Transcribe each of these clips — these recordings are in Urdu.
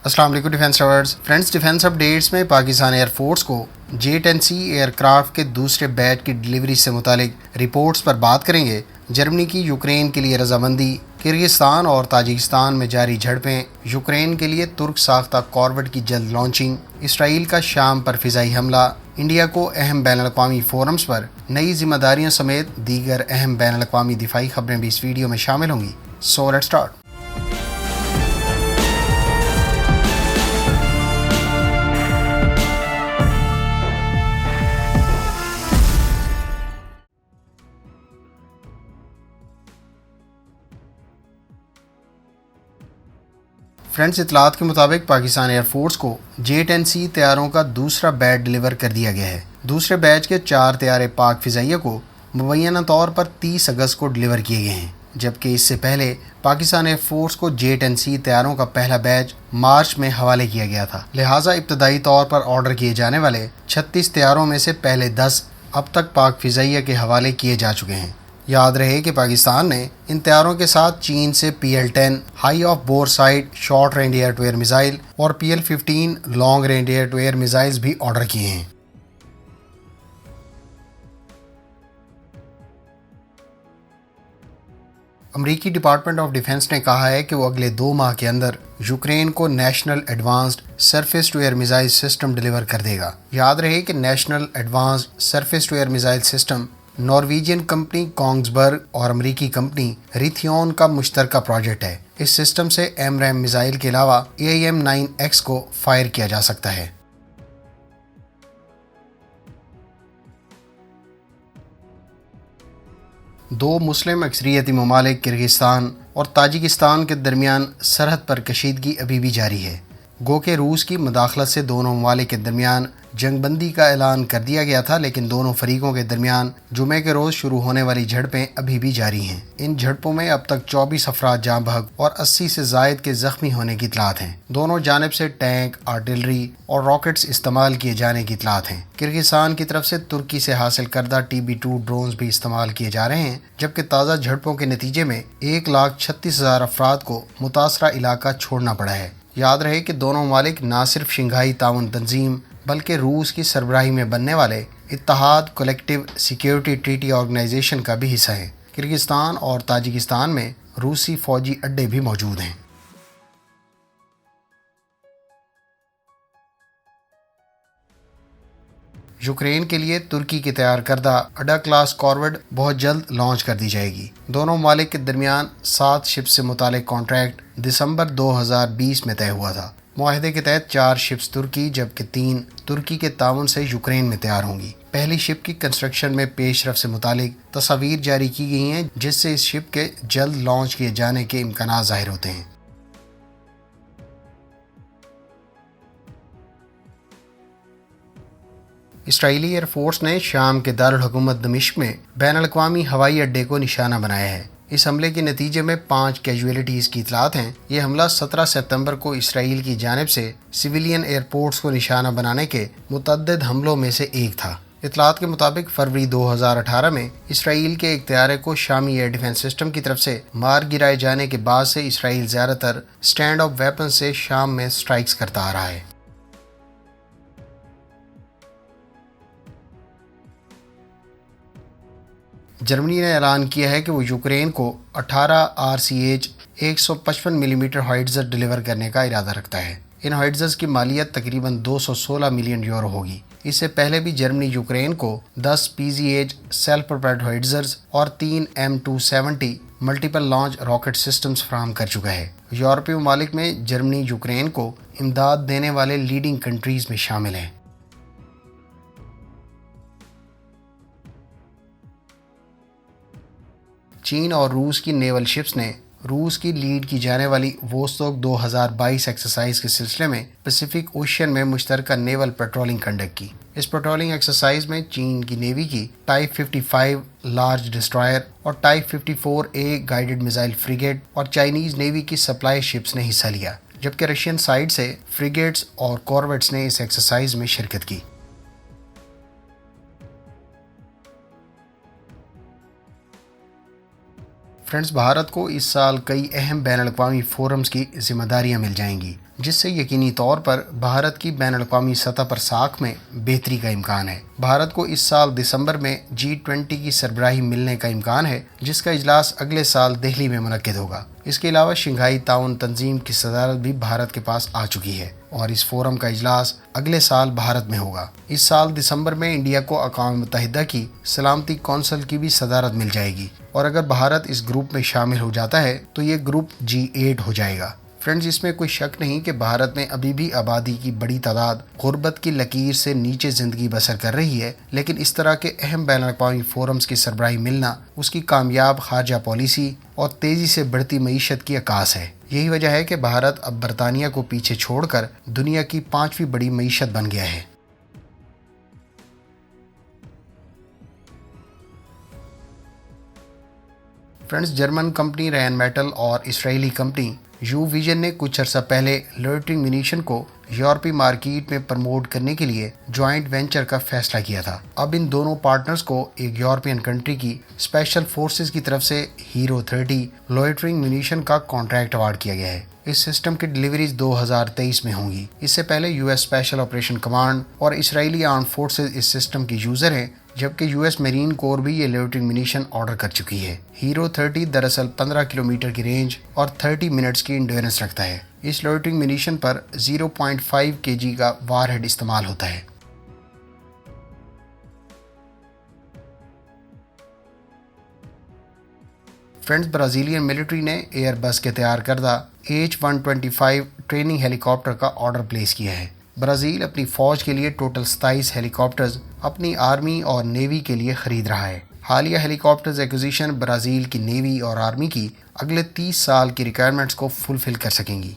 السلام علیکم defence lovers friends, defence updates میں پاکستان ایئر فورس کو J-10C ایئر کرافٹ کے دوسرے بیچ کی ڈلیوری سے متعلق رپورٹس پر بات کریں گے۔ جرمنی کی یوکرین کے لیے رضامندی، کرغزستان اور تاجکستان میں جاری جھڑپیں، یوکرین کے لیے ترک ساختہ کارویٹ کی جلد لانچنگ، اسرائیل کا شام پر فضائی حملہ، انڈیا کو اہم بین الاقوامی فورمز پر نئی ذمہ داریوں سمیت دیگر اہم بین الاقوامی دفاعی خبریں بھی اس ویڈیو میں شامل ہوں گی۔ So let's start. فرینڈز، اطلاعات کے مطابق پاکستان ایئر فورس کو J-10C طیاروں کا دوسرا بیچ ڈلیور کر دیا گیا ہے۔ دوسرے بیچ کے 4 طیارے پاک فضائیہ کو مبینہ طور پر 30 اگست کو ڈلیور کیے گئے ہیں، جبکہ اس سے پہلے پاکستان ایئر فورس کو J-10C طیاروں کا پہلا بیچ مارچ میں حوالے کیا گیا تھا۔ لہٰذا ابتدائی طور پر آرڈر کیے جانے والے 36 طیاروں میں سے پہلے 10 اب تک پاک فضائیہ کے حوالے کیے جا چکے ہیں۔ یاد رہے کہ پاکستان نے ان طیاروں کے ساتھ چین سے PL-10 high off boresight short range air to air missile اور PL-15 long range air to air missiles بھی آرڈر کیے ہیں۔ امریکی ڈپارٹمنٹ آف ڈیفنس نے کہا ہے کہ وہ اگلے 2 ماہ کے اندر یوکرین کو national advanced surface to air missile system deliver کر دے گا۔ یاد رہے کہ national advanced surface to air missile system Norwegian company Kongsberg اور امریکی کمپنی ریتھیون کا مشترکہ پروجیکٹ ہے۔ اس سسٹم سے AMRAAM میزائل کے علاوہ AIM-9X کو فائر کیا جا سکتا ہے۔ دو مسلم اکثریتی ممالک کرغزستان اور تاجکستان کے درمیان سرحد پر کشیدگی ابھی بھی جاری ہے۔ گو کہ روس کی مداخلت سے دونوں ممالک کے درمیان جنگ بندی کا اعلان کر دیا گیا تھا، لیکن دونوں فریقوں کے درمیان جمعے کے روز شروع ہونے والی جھڑپیں ابھی بھی جاری ہیں۔ ان جھڑپوں میں اب تک 24 افراد جاں بحق اور 80 سے زائد کے زخمی ہونے کی اطلاعات ہیں۔ دونوں جانب سے ٹینک، آرٹلری اور راکٹس استعمال کیے جانے کی اطلاعات ہیں۔ کرغزستان کی طرف سے ترکی سے حاصل کردہ TB2 ڈرونز بھی استعمال کیے جا رہے ہیں، جبکہ تازہ جھڑپوں کے نتیجے میں 1,36,000 افراد کو متاثرہ علاقہ چھوڑنا پڑا ہے۔ یاد رہے کہ دونوں ممالک نہ صرف شنگھائی تعاون تنظیم بلکہ روس کی سربراہی میں بننے والے اتحاد کولیکٹیو سیکیورٹی ٹریٹی آرگنائزیشن کا بھی حصہ ہیں۔ کرغزستان اور تاجکستان میں روسی فوجی اڈے بھی موجود ہیں۔ یوکرین کے لیے ترکی کی تیار کردہ اڈا کلاس کارویٹ بہت جلد لانچ کر دی جائے گی۔ دونوں ممالک کے درمیان 7 شپس سے متعلق کانٹریکٹ دسمبر 2020 میں طے ہوا تھا۔ معاہدے کے تحت 4 شپس ترکی جبکہ 3 ترکی کے تعاون سے یوکرین میں تیار ہوں گی۔ پہلی شپ کی کنسٹرکشن میں پیش رفت سے متعلق تصاویر جاری کی گئی ہیں، جس سے اس شپ کے جلد لانچ کیے جانے کے امکانات ظاہر ہوتے ہیں۔ اسرائیلی ایئر فورس نے شام کے دارالحکومت دمشق میں بین الاقوامی ہوائی اڈے کو نشانہ بنایا ہے۔ اس حملے کے نتیجے میں 5 کیجویلٹیز کی اطلاعات ہیں۔ یہ حملہ 17 ستمبر کو اسرائیل کی جانب سے سویلین ایئرپورٹس کو نشانہ بنانے کے متعدد حملوں میں سے ایک تھا۔ اطلاعات کے مطابق فروری 2018 میں اسرائیل کے ایک طیارے کو شامی ایئر ڈیفنس سسٹم کی طرف سے مار گرائے جانے کے بعد سے اسرائیل زیادہ تر سٹینڈ آف ویپن سے شام میں سٹرائکس کرتا آ رہا ہے۔ جرمنی نے اعلان کیا ہے کہ وہ یوکرین کو 18 RCH 155 ملی میٹر ہوائٹزر ڈلیور کرنے کا ارادہ رکھتا ہے۔ ان ہوائٹزرز کی مالیت تقریباً 216 ملین یورو ہوگی۔ اس سے پہلے بھی جرمنی یوکرین کو 10 PZH سیلف پروپیلڈ ہوائٹزرز اور 3 M270 multiple launch rocket systems فراہم کر چکا ہے۔ یورپی ممالک میں جرمنی یوکرین کو امداد دینے والے لیڈنگ کنٹریز میں شامل ہے۔ چین اور روس کی نیول شپس نے روس کی لیڈ کی جانے والی ووستوک 2022 ایکسرسائز کے سلسلے میں پیسیفک اوشین میں مشترکہ نیول پیٹرولنگ کنڈکٹ کی۔ اس پیٹرولنگ ایکسرسائز میں چین کی نیوی کی ٹائپ 55 لارج ڈسٹرائر اور type 54A guided missile frigate اور چائنیز نیوی کی سپلائی شپس نے حصہ لیا، جبکہ رشین سائڈ سے فریگیٹس اور کارویٹس نے اس ایکسرسائز میں شرکت کی۔ فرینڈز، بھارت کو اس سال کئی اہم بین الاقوامی فورمز کی ذمہ داریاں مل جائیں گی۔ جس سے یقینی طور پر بھارت کی بین الاقوامی سطح پر ساکھ میں بہتری کا امکان ہے۔ بھارت کو اس سال دسمبر میں G20 کی سربراہی ملنے کا امکان ہے، جس کا اجلاس اگلے سال دہلی میں منعقد ہوگا۔ اس کے علاوہ شنگھائی تعاون تنظیم کی صدارت بھی بھارت کے پاس آ چکی ہے اور اس فورم کا اجلاس اگلے سال بھارت میں ہوگا۔ اس سال دسمبر میں انڈیا کو اقوام متحدہ کی سلامتی کونسل کی بھی صدارت مل جائے گی، اور اگر بھارت اس گروپ میں شامل ہو جاتا ہے تو یہ گروپ G8 ہو جائے گا۔ فرینڈز، اس میں کوئی شک نہیں کہ بھارت میں ابھی بھی آبادی کی بڑی تعداد غربت کی لکیر سے نیچے زندگی بسر کر رہی ہے، لیکن اس طرح کے اہم بین الاقوامی فورمز کی سربراہی ملنا اس کی کامیاب خارجہ پالیسی اور تیزی سے بڑھتی معیشت کی عکاس ہے۔ یہی وجہ ہے کہ بھارت اب برطانیہ کو پیچھے چھوڑ کر دنیا کی 5ویں بڑی معیشت بن گیا ہے۔ فرینڈز، جرمن کمپنی رین میٹل اور اسرائیلی کمپنی یو ویژن نے کچھ عرصہ پہلے لوئٹرنگ منیشن کو یورپی مارکیٹ میں پروموٹ کرنے کے لیے جوائنٹ وینچر کا فیصلہ کیا تھا۔ اب ان دونوں پارٹنرز کو ایک یورپین کنٹری کی اسپیشل فورسز کی طرف سے ہیرو 30 لوئٹرنگ منیشن کا کانٹریکٹ اوارڈ کیا گیا ہے۔ اس سسٹم کی ڈلیوریز 2023 میں ہوں گی۔ اس سے پہلے US اسپیشل آپریشن کمانڈ اور اسرائیلی آرم فورسز اس سسٹم کی یوزر ہیں، جبکہ US میرین کور بھی یہ لوئٹرنگ منیشن آرڈر کر چکی ہے۔ ہیرو 30 دراصل 15 کلومیٹر کی رینج اور 30 منٹس کی انڈیورنس رکھتا ہے۔ اس لوئٹرنگ منیشن پر 0.5 kg کا وار ہیڈ استعمال ہوتا ہے۔ فرینڈز، برازیلین ملٹری نے ایئر بس کے تیار کردہ H-125 ٹریننگ ہیلی کاپٹر کا آرڈر پلیس کیا ہے۔ برازیل اپنی فوج کے لیے ٹوٹل 27 ہیلی کاپٹرز اپنی آرمی اور نیوی کے لیے خرید رہا ہے۔ حالیہ ہیلی کاپٹرز ایکوزیشن برازیل کی نیوی اور آرمی کی اگلے 30 سال کی ریکوائرمنٹس کو فلفل کر سکیں گی۔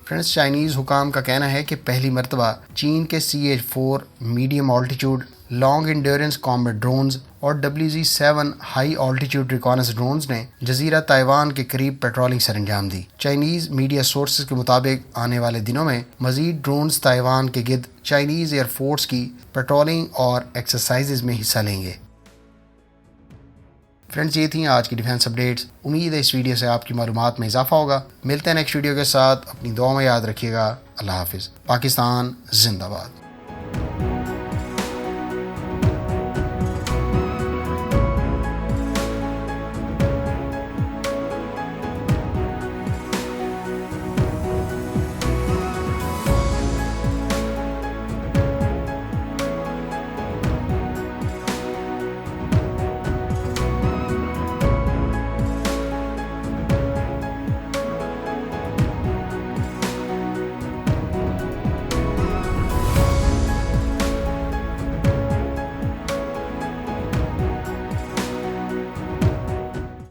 فرینڈز، چائنیز حکام کا کہنا ہے کہ پہلی مرتبہ چین کے CH-4 medium altitude long endurance combat drones اور WZ-7 ہائی آلٹیٹیوڈ ریکاننس ڈرونز نے جزیرہ تائیوان کے قریب پیٹرولنگ سر انجام دی۔ چائنیز میڈیا سورسز کے مطابق آنے والے دنوں میں مزید ڈرونز تائیوان کے گرد چائنیز ایئر فورس کی پیٹرولنگ اور ایکسرسائزز میں حصہ لیں گے۔ فرینڈز، یہ تھیں آج کی ڈیفینس اپڈیٹس۔ امید ہے اس ویڈیو سے آپ کی معلومات میں اضافہ ہوگا۔ ملتے ہیں نیکسٹ ویڈیو کے ساتھ، اپنی دعا میں یاد رکھیے گا۔ اللہ حافظ۔ پاکستان زندہ باد۔